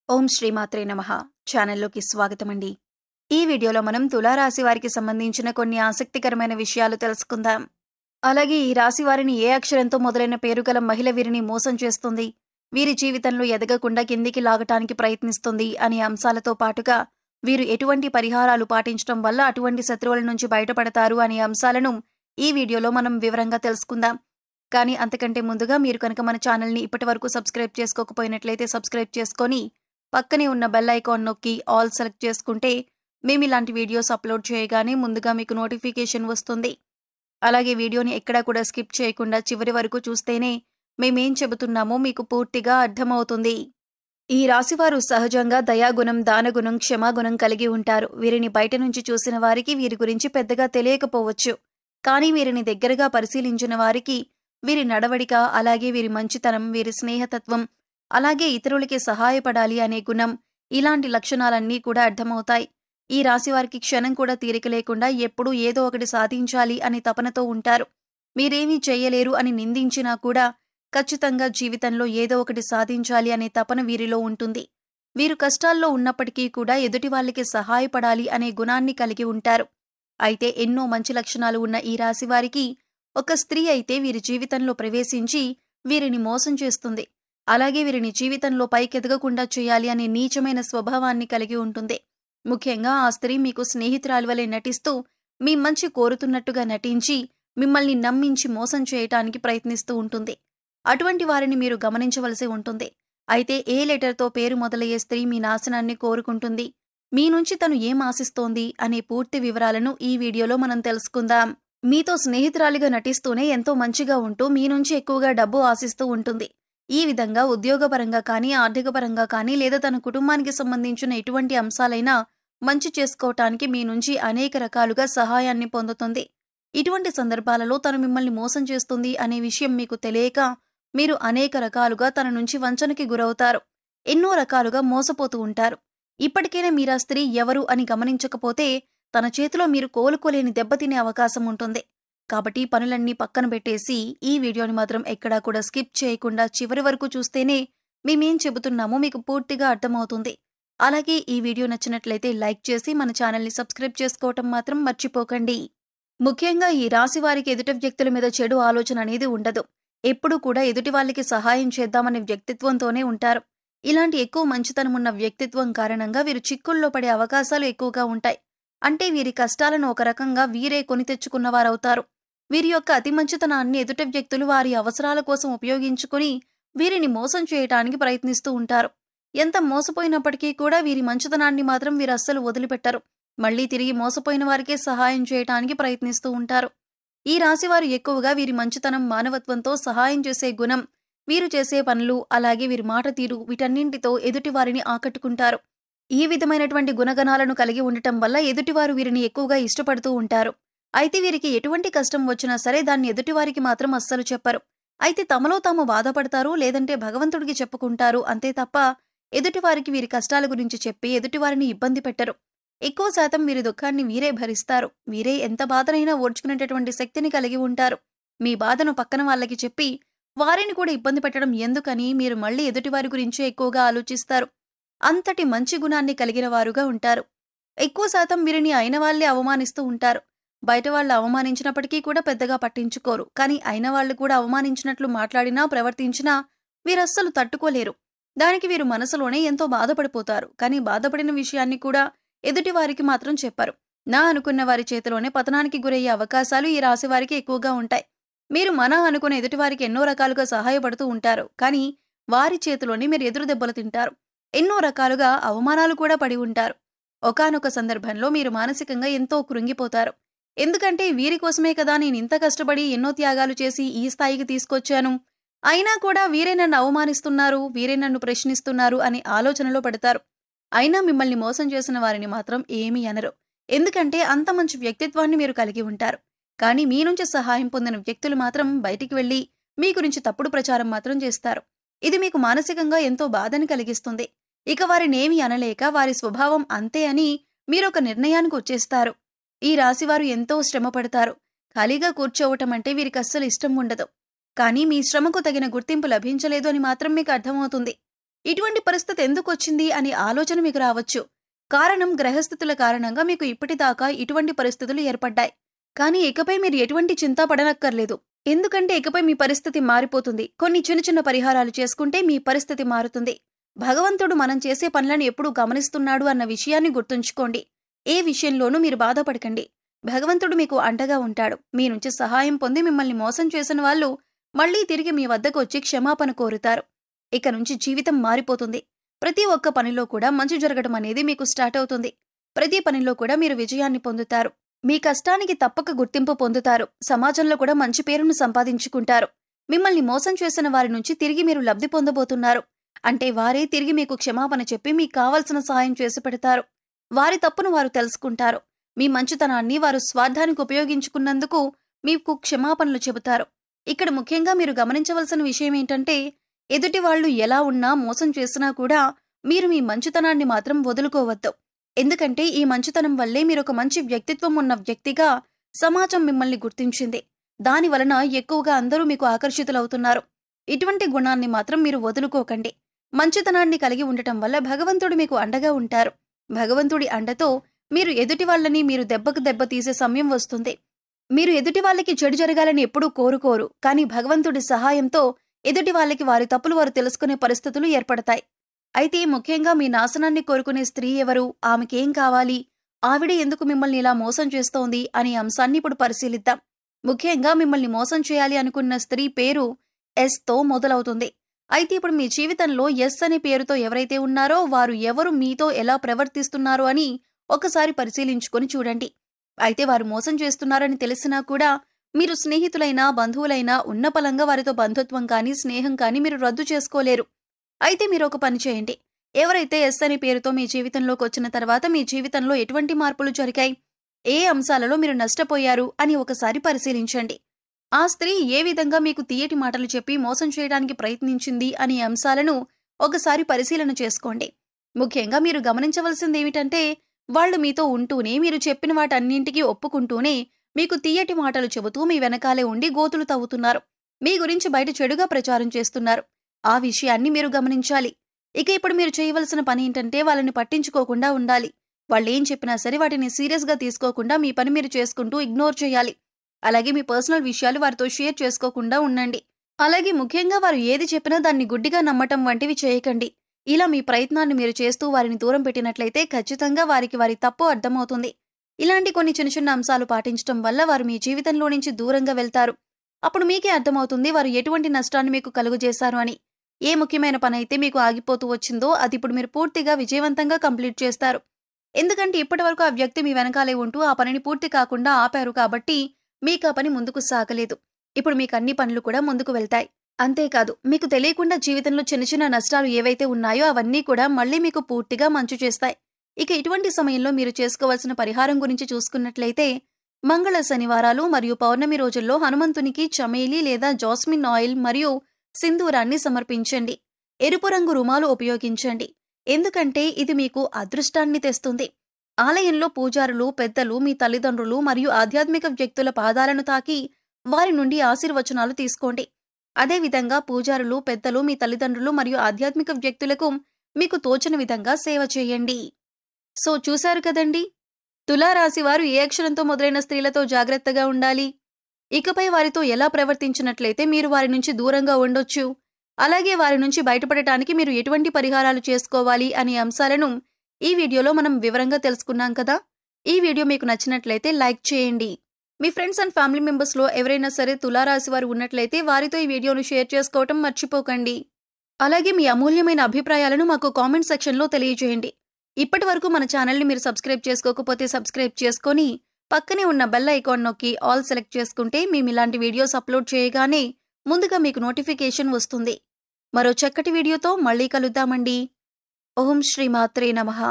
ఓం శ్రీమాత్రే నమః ఛానల్లోకి స్వాగతమండి. ఈ వీడియోలో మనం తులారాశి వారికి సంబంధించిన కొన్ని ఆసక్తికరమైన విషయాలు తెలుసుకుందాం. అలాగే ఈ రాశి వారిని ఏ అక్షరంతో మొదలైన పేరు గల మహిళ వీరిని మోసం చేస్తుంది, వీరి జీవితంలో ఎదగకుండా కిందికి లాగటానికి ప్రయత్నిస్తుంది అనే అంశాలతో పాటుగా వీరు ఎటువంటి పరిహారాలు పాటించడం వల్ల అటువంటి శత్రువుల నుంచి బయటపడతారు అనే అంశాలను ఈ వీడియోలో మనం వివరంగా తెలుసుకుందాం. కానీ అంతకంటే ముందుగా మీరు కనుక మన ఛానల్ని ఇప్పటివరకు సబ్స్క్రైబ్ చేసుకోకపోయినట్లయితే సబ్స్క్రైబ్ చేసుకొని పక్కనే ఉన్న బెల్ ఐకాన్ నొక్కి ఆల్ సెలెక్ట్ చేసుకుంటే మేము ఇలాంటి వీడియోస్ అప్లోడ్ చేయగానే ముందుగా మీకు నోటిఫికేషన్ వస్తుంది. అలాగే వీడియోని ఎక్కడా కూడా స్కిప్ చేయకుండా చివరి వరకు చూస్తేనే మేమేం చెబుతున్నామో మీకు పూర్తిగా అర్థమవుతుంది. ఈ రాశివారు సహజంగా దయాగుణం, దానగుణం, క్షమాగుణం కలిగి ఉంటారు. వీరిని బయట నుంచి చూసిన వారికి వీరి గురించి పెద్దగా తెలియకపోవచ్చు. కానీ వీరిని దగ్గరగా పరిశీలించిన వారికి వీరి నడవడిక, అలాగే వీరి మంచితనం, వీరి స్నేహతత్వం, అలాగే ఇతరులకి సహాయపడాలి అనే గుణం, ఇలాంటి లక్షణాలన్నీ కూడా అర్థమవుతాయి. ఈ రాశివారికి క్షణం కూడా తీరిక లేకుండా ఎప్పుడూ ఏదో ఒకటి సాధించాలి అని తపనతో ఉంటారు. మీరేమీ చేయలేరు అని నిందించినా కూడా ఖచ్చితంగా జీవితంలో ఏదో ఒకటి సాధించాలి అనే తపన వీరిలో ఉంటుంది. వీరు కష్టాల్లో ఉన్నప్పటికీ కూడా ఎదుటి వాళ్ళకి సహాయపడాలి అనే గుణాన్ని కలిగి ఉంటారు. అయితే ఎన్నో మంచి లక్షణాలు ఉన్న ఈ రాశివారికి ఒక స్త్రీ అయితే వీరి జీవితంలో ప్రవేశించి వీరిని మోసం చేస్తుంది. అలాగే వీరిని జీవితంలో పైకెదగకుండా చేయాలి అనే నీచమైన స్వభావాన్ని కలిగి ఉంటుంది. ముఖ్యంగా ఆ స్త్రీ మీకు స్నేహితురాలి వలె నటిస్తూ మీ మంచి కోరుతున్నట్టుగా నటించి మిమ్మల్ని నమ్మించి మోసం చేయటానికి ప్రయత్నిస్తూ ఉంటుంది. అటువంటి వారిని మీరు గమనించవలసి ఉంటుంది. అయితే ఏ లెటర్తో పేరు మొదలయ్యే స్త్రీ మీ నాశనాన్ని కోరుకుంటుంది, మీ నుంచి తను ఏం ఆశిస్తోంది అనే పూర్తి వివరాలను ఈ వీడియోలో మనం తెలుసుకుందాం. మీతో స్నేహితురాలిగా నటిస్తూనే ఎంతో మంచిగా ఉంటూ మీ నుంచి ఎక్కువగా డబ్బు ఆశిస్తూ ఉంటుంది. ఈ విధంగా ఉద్యోగపరంగా కానీ, ఆర్థికపరంగా కానీ, లేదా తన కుటుంబానికి సంబంధించిన ఎటువంటి అంశాలైనా మంచి చేసుకోవటానికి మీ నుంచి అనేక రకాలుగా సహాయాన్ని పొందుతుంది. ఇటువంటి సందర్భాలలో తను మిమ్మల్ని మోసం చేస్తుంది అనే విషయం మీకు తెలియక మీరు అనేక రకాలుగా తన నుంచి వంచనకి గురవుతారు. ఎన్నో రకాలుగా మోసపోతూ ఉంటారు. ఇప్పటికైనా మీరా స్త్రీ ఎవరు అని గమనించకపోతే తన చేతిలో మీరు కోలుకోలేని దెబ్బతినే అవకాశం ఉంటుంది. కాబట్టి పనులన్నీ పక్కన పెట్టేసి ఈ వీడియోని మాత్రం ఎక్కడా కూడా స్కిప్ చేయకుండా చివరి వరకు చూస్తేనే మేమేం చెబుతున్నామో మీకు పూర్తిగా అర్థమవుతుంది. అలాగే ఈ వీడియో నచ్చినట్లయితే లైక్ చేసి మన ఛానల్ని సబ్స్క్రైబ్ చేసుకోవటం మాత్రం మర్చిపోకండి. ముఖ్యంగా ఈ రాశి వారికి ఎదుటి వ్యక్తుల మీద చెడు ఆలోచన అనేది ఉండదు. ఎప్పుడూ కూడా ఎదుటి వాళ్ళకి సహాయం చేద్దామనే వ్యక్తిత్వంతోనే ఉంటారు. ఇలాంటి ఎక్కువ మంచితనం ఉన్న వ్యక్తిత్వం కారణంగా వీరు చిక్కుల్లో పడే అవకాశాలు ఎక్కువగా ఉంటాయి. అంటే వీరి కష్టాలను ఒక రకంగా వీరే కొని తెచ్చుకున్నవారవుతారు. వీరి యొక్క అతి మంచితనాన్ని ఎదుటి వ్యక్తులు వారి అవసరాల కోసం ఉపయోగించుకుని వీరిని మోసం చేయటానికి ప్రయత్నిస్తూ ఉంటారు. ఎంత మోసపోయినప్పటికీ కూడా వీరి మంచితనాన్ని మాత్రం వీరు అస్సలు వదిలిపెట్టరు. మళ్లీ తిరిగి మోసపోయిన వారికే సహాయం చేయటానికి ప్రయత్నిస్తూ ఉంటారు. ఈ రాశివారు ఎక్కువగా వీరి మంచితనం, మానవత్వంతో సహాయం చేసే గుణం, వీరు చేసే పనులు, అలాగే వీరి మాట తీరు, వీటన్నింటితో ఎదుటి వారిని ఆకట్టుకుంటారు. ఈ విధమైనటువంటి గుణగణాలను కలిగి ఉండటం వల్ల ఎదుటివారు వీరిని ఎక్కువగా ఇష్టపడుతూ ఉంటారు. అయితే వీరికి ఎటువంటి కష్టం వచ్చినా సరే దాన్ని ఎదుటివారికి మాత్రం అస్సలు చెప్పరు. అయితే తమలో తాము బాధపడతారు, లేదంటే భగవంతుడికి చెప్పుకుంటారు అంతే తప్ప ఎదుటివారికి వీరి కష్టాల గురించి చెప్పి ఎదుటివారిని ఇబ్బంది పెట్టరు. ఎక్కువ శాతం వీరి దుఃఖాన్ని వీరే భరిస్తారు. వీరే ఎంత బాధనైనా ఓర్చుకునేటటువంటి శక్తిని కలిగి ఉంటారు. మీ బాధను పక్కన వాళ్ళకి చెప్పి వారిని కూడా ఇబ్బంది పెట్టడం ఎందుకని మీరు మళ్ళీ ఎదుటివారి గురించే ఎక్కువగా ఆలోచిస్తారు. అంతటి మంచి గుణాన్ని కలిగిన వారుగా ఉంటారు. ఎక్కువ శాతం వీరిని అయిన వాళ్లే అవమానిస్తూ ఉంటారు. బయట వాళ్ళు అవమానించినప్పటికీ కూడా పెద్దగా పట్టించుకోరు. కానీ అయిన వాళ్ళు కూడా అవమానించినట్లు మాట్లాడినా, ప్రవర్తించినా వీరస్సలు తట్టుకోలేరు. దానికి వీరు మనసులోనే ఎంతో బాధపడిపోతారు. కానీ బాధపడిన విషయాన్ని కూడా ఎదుటి వారికి మాత్రం చెప్పరు. నా అనుకున్న వారి చేతిలోనే పతనానికి గురయ్యే అవకాశాలు ఈ రాశి వారికి ఎక్కువగా ఉంటాయి. మీరు మన అనుకున్న ఎదుటివారికి ఎన్నో రకాలుగా సహాయపడుతూ ఉంటారు. కానీ వారి చేతిలోనే మీరు ఎదురు దెబ్బలు తింటారు. ఎన్నో రకాలుగా అవమానాలు కూడా పడి ఉంటారు. ఒకానొక సందర్భంలో మీరు మానసికంగా ఎంతో కృంగిపోతారు. ఎందుకంటే వీరి కోసమే కదా నేను ఇంత కష్టపడి ఎన్నో త్యాగాలు చేసి ఈ స్థాయికి తీసుకొచ్చాను, అయినా కూడా వీరే నన్ను అవమానిస్తున్నారు, వీరే నన్ను ప్రశ్నిస్తున్నారు అనే ఆలోచనలో పడతారు. అయినా మిమ్మల్ని మోసం చేసిన వారిని మాత్రం ఏమీ అనరు. ఎందుకంటే అంత మంచి వ్యక్తిత్వాన్ని మీరు కలిగి ఉంటారు. కానీ మీ నుంచి సహాయం పొందిన వ్యక్తులు మాత్రం బయటికి వెళ్లి మీ గురించి తప్పుడు ప్రచారం మాత్రం చేస్తారు. ఇది మీకు మానసికంగా ఎంతో బాధని కలిగిస్తుంది. ఇక వారినేమీ అనలేక వారి స్వభావం అంతే అని మీరొక నిర్ణయానికి వచ్చేస్తారు. ఈ రాశివారు ఎంతో శ్రమ పడతారు. ఖాళీగా కూర్చోవటం అంటే వీరికి అస్సలు ఇష్టం ఉండదు. కానీ మీ శ్రమకు తగిన గుర్తింపు లభించలేదు అని మాత్రం మీకు అర్థమవుతుంది. ఇటువంటి పరిస్థితి ఎందుకొచ్చింది అనే ఆలోచన మీకు రావచ్చు. కారణం గ్రహస్థితుల కారణంగా మీకు ఇప్పటిదాకా ఇటువంటి పరిస్థితులు ఏర్పడ్డాయి. కానీ ఇకపై మీరు ఎటువంటి చింత పడనక్కర్లేదు. ఎందుకంటే ఇకపై మీ పరిస్థితి మారిపోతుంది. కొన్ని చిన్న చిన్న పరిహారాలు చేసుకుంటే మీ పరిస్థితి మారుతుంది. భగవంతుడు మనం చేసే పనులను ఎప్పుడూ గమనిస్తున్నాడు అన్న విషయాన్ని గుర్తుంచుకోండి. ఏ విషయంలోనూ మీరు బాధపడకండి. భగవంతుడు మీకు అండగా ఉంటాడు. మీ నుంచి సహాయం పొంది మిమ్మల్ని మోసం చేసిన వాళ్ళు మళ్లీ తిరిగి మీ వద్దకు వచ్చి క్షమాపణ కోరుతారు. ఇక నుంచి జీవితం మారిపోతుంది. ప్రతి ఒక్క పనిలో కూడా మంచి జరగడం అనేది మీకు స్టార్ట్ అవుతుంది. ప్రతి పనిలో కూడా మీరు విజయాన్ని పొందుతారు. మీ కష్టానికి తప్పక గుర్తింపు పొందుతారు. సమాజంలో కూడా మంచి పేరును సంపాదించుకుంటారు. మిమ్మల్ని మోసం చేసిన వారి నుంచి తిరిగి మీరు లబ్ధి పొందబోతున్నారు. అంటే వారే తిరిగి మీకు క్షమాపణ చెప్పి మీకు కావలసిన సాయం చేసి పెడతారు. వారి తప్పును వారు తెలుసుకుంటారు. మీ మంచితనాన్ని వారు స్వార్థానికి ఉపయోగించుకున్నందుకు మీకు క్షమాపణలు చెబుతారు. ఇక్కడ ముఖ్యంగా మీరు గమనించవలసిన విషయం ఏంటంటే, ఎదుటి వాళ్ళు ఎలా ఉన్నా మోసం చేసినా కూడా మీరు మీ మంచితనాన్ని మాత్రం వదులుకోవద్దు. ఎందుకంటే ఈ మంచితనం వల్లే మీరొక మంచి వ్యక్తిత్వం ఉన్న వ్యక్తిగా సమాజం మిమ్మల్ని గుర్తించింది. దాని వలన ఎక్కువగా అందరూ మీకు ఆకర్షితులవుతున్నారు. ఇటువంటి గుణాన్ని మాత్రం మీరు వదులుకోకండి. మంచితనాన్ని కలిగి ఉండటం వల్ల భగవంతుడు మీకు అండగా ఉంటారు. భగవంతుడి అండతో మీరు ఎదుటి వాళ్ళని మీరు దెబ్బకు దెబ్బ తీసే సమయం వస్తుంది. మీరు ఎదుటి వాళ్ళకి చెడు జరగాలని ఎప్పుడూ కోరుకోరు. కానీ భగవంతుడి సహాయంతో ఎదుటి వాళ్ళకి వారి తప్పులు వారు తెలుసుకునే పరిస్థితులు ఏర్పడతాయి. అయితే ముఖ్యంగా మీ నాశనాన్ని కోరుకునే స్త్రీ ఎవరు, ఆమెకేం కావాలి, ఆవిడ ఎందుకు మిమ్మల్ని ఇలా మోసం చేస్తోంది అనే అంశాన్ని ఇప్పుడు పరిశీలిద్దాం. ముఖ్యంగా మిమ్మల్ని మోసం చేయాలి అనుకున్న స్త్రీ పేరు ఎస్తో మొదలవుతుంది. అయితే ఇప్పుడు మీ జీవితంలో ఎస్ అనే పేరుతో ఎవరైతే ఉన్నారో వారు ఎవరు, మీతో ఎలా ప్రవర్తిస్తున్నారో అని ఒకసారి పరిశీలించుకొని చూడండి. అయితే వారు మోసం చేస్తున్నారని తెలిసినా కూడా మీరు స్నేహితులైనా బంధువులైనా ఉన్నపలంగా వారితో బంధుత్వం కానీ స్నేహం కానీ మీరు రద్దు చేసుకోలేరు. అయితే మీరు ఒక పని చేయండి. ఎవరైతే ఎస్ అనే పేరుతో మీ జీవితంలోకి వచ్చిన తర్వాత మీ జీవితంలో ఎటువంటి మార్పులు జరిగాయి, ఏ అంశాలలో మీరు నష్టపోయారు అని ఒకసారి పరిశీలించండి. ఆ స్త్రీ ఏ విధంగా మీకు తీయటి మాటలు చెప్పి మోసం చేయడానికి ప్రయత్నించింది అనే అంశాలను ఒకసారి పరిశీలన చేసుకోండి. ముఖ్యంగా మీరు గమనించవలసింది ఏమిటంటే, వాళ్ళు మీతో ఉంటూనే మీరు చెప్పిన వాటన్నింటికీ ఒప్పుకుంటూనే మీకు తీయటి మాటలు చెబుతూ మీ వెనకాలే ఉండి గోతులు తవ్వుతున్నారు. మీ గురించి బయట చెడుగా ప్రచారం చేస్తున్నారు. ఆ విషయాన్ని మీరు గమనించాలి. ఇక ఇప్పుడు మీరు చేయవలసిన పని ఏంటంటే వాళ్ళని పట్టించుకోకుండా ఉండాలి. వాళ్ళేం చెప్పినా సరే వాటిని సీరియస్గా తీసుకోకుండా మీ పని మీరు చేసుకుంటూ ఇగ్నోర్ చేయాలి. అలాగే మీ పర్సనల్ విషయాలు వారితో షేర్ చేసుకోకుండా ఉండండి. అలాగే ముఖ్యంగా వారు ఏది చెప్పినా దాన్ని గుడ్డిగా నమ్మటం వంటివి చేయకండి. ఇలా మీ ప్రయత్నాన్ని మీరు చేస్తూ వారిని దూరం పెట్టినట్లయితే ఖచ్చితంగా వారికి వారి తప్పు అర్థమవుతుంది. ఇలాంటి కొన్ని చిన్న చిన్న అంశాలు పాటించడం వల్ల వారు మీ జీవితంలో నుంచి దూరంగా వెళ్తారు. అప్పుడు మీకే అర్థమవుతుంది వారు ఎటువంటి నష్టాన్ని మీకు కలుగజేశారు అని. ఏ ముఖ్యమైన పని అయితే మీకు ఆగిపోతూ వచ్చిందో అది ఇప్పుడు మీరు పూర్తిగా విజయవంతంగా కంప్లీట్ చేస్తారు. ఎందుకంటే ఇప్పటివరకు ఆ వ్యక్తి మీ వెనకాలే ఉంటూ ఆ పనిని పూర్తి కాకుండా ఆపారు కాబట్టి మీకు ఆ పని ముందుకు సాగలేదు. ఇప్పుడు మీకు అన్ని పనులు కూడా ముందుకు వెళ్తాయి. అంతేకాదు మీకు తెలియకుండా జీవితంలో చిన్న చిన్న నష్టాలు ఏవైతే ఉన్నాయో అవన్నీ కూడా మళ్లీ మీకు పూర్తిగా మంచు చేస్తాయి. ఇక ఇటువంటి సమయంలో మీరు చేసుకోవాల్సిన పరిహారం గురించి చూసుకున్నట్లయితే, మంగళ శనివారాలు మరియు పౌర్ణమి రోజుల్లో హనుమంతునికి చమేలి లేదా జాస్మిన్ ఆయిల్ మరియు సింధూరాన్ని సమర్పించండి. ఎరుపు రంగు రుమాలు ఉపయోగించండి. ఎందుకంటే ఇది మీకు అదృష్టాన్ని తెస్తుంది. ఆలయంలో పూజారులు, పెద్దలు, మీ తల్లిదండ్రులు మరియు ఆధ్యాత్మిక వ్యక్తుల పాదాలను తాకి వారి నుండి ఆశీర్వచనాలు తీసుకోండి. అదేవిధంగా పూజారులు, పెద్దలు, మీ తల్లిదండ్రులు మరియు ఆధ్యాత్మిక వ్యక్తులకు మీకు తోచిన విధంగా సేవ చేయండి. సో చూశారు కదండి, తులారాశి వారు ఏ అక్షరంతో మొదలైన స్త్రీలతో జాగ్రత్తగా ఉండాలి, ఇకపై వారితో ఎలా ప్రవర్తించినట్లయితే మీరు వారి నుంచి దూరంగా ఉండొచ్చు, అలాగే వారి నుంచి బయటపడటానికి మీరు ఎటువంటి పరిహారాలు చేసుకోవాలి అనే అంశాలను ఈ వీడియోలో మనం వివరంగా తెలుసుకున్నాం కదా. ఈ వీడియో మీకు నచ్చినట్లయితే లైక్ చేయండి. మీ ఫ్రెండ్స్ అండ్ ఫ్యామిలీ మెంబర్స్లో ఎవరైనా సరే తులారాశి వారు ఉన్నట్లయితే వారితో ఈ వీడియోను షేర్ చేసుకోవటం మర్చిపోకండి. అలాగే మీ అమూల్యమైన అభిప్రాయాలను మాకు కామెంట్ సెక్షన్లో తెలియజేయండి. ఇప్పటి వరకు మన ఛానల్ని మీరు సబ్స్క్రైబ్ చేసుకోకపోతే సబ్స్క్రైబ్ చేసుకొని పక్కనే ఉన్న బెల్ ఐకాన్ నొక్కి ఆల్ సెలెక్ట్ చేసుకుంటే మేము ఇలాంటి వీడియోస్ అప్లోడ్ చేయగానే ముందుగా మీకు నోటిఫికేషన్ వస్తుంది. మరో చక్కటి వీడియోతో మళ్ళీ కలుద్దామండి. ఓం శ్రీ మాత్రే నమః.